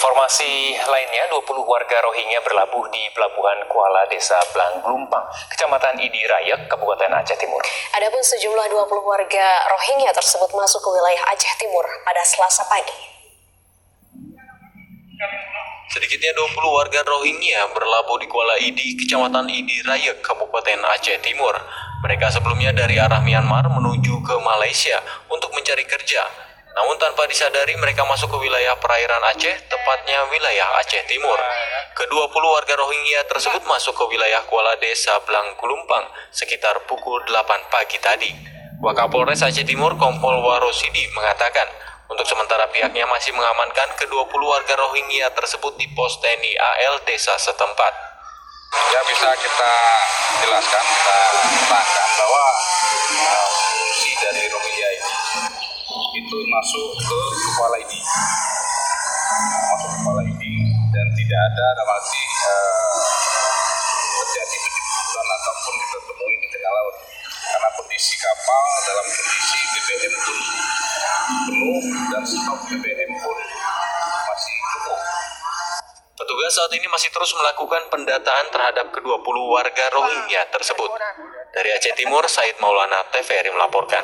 Informasi lainnya, 20 warga Rohingya berlabuh di Pelabuhan Kuala Desa Blang Glumpang, Kecamatan Idi Raya, Kabupaten Aceh Timur. Adapun sejumlah 20 warga Rohingya tersebut masuk ke wilayah Aceh Timur pada Selasa pagi. Sedikitnya 20 warga Rohingya berlabuh di Kuala Idi, Kecamatan Idi Raya, Kabupaten Aceh Timur. Mereka sebelumnya dari arah Myanmar menuju ke Malaysia untuk mencari kerja. Namun tanpa disadari mereka masuk ke wilayah perairan Aceh, tepatnya wilayah Aceh Timur. Ke-20 warga Rohingya tersebut masuk ke wilayah Kuala Desa Blang Glumpang sekitar pukul 8 pagi tadi. Wakapolres Aceh Timur Kompol Warosidi mengatakan, untuk sementara pihaknya masih mengamankan ke-20 warga Rohingya tersebut di pos TNI AL desa setempat. Ya, bisa kita jelaskan, kita terangkan bahwa fungsi dari Rohingya ini itu masuk ke Kuala Idi, dan tidak ada arti terjadi penjemputan ataupun kita temui di tengah laut, karena kondisi kapal dalam kondisi BBM pun penuh dan stok BBM pun masih cukup. Petugas saat ini masih terus melakukan pendataan terhadap ke-20 warga Rohingya tersebut. Dari Aceh Timur, Said Maulana, TVRI melaporkan.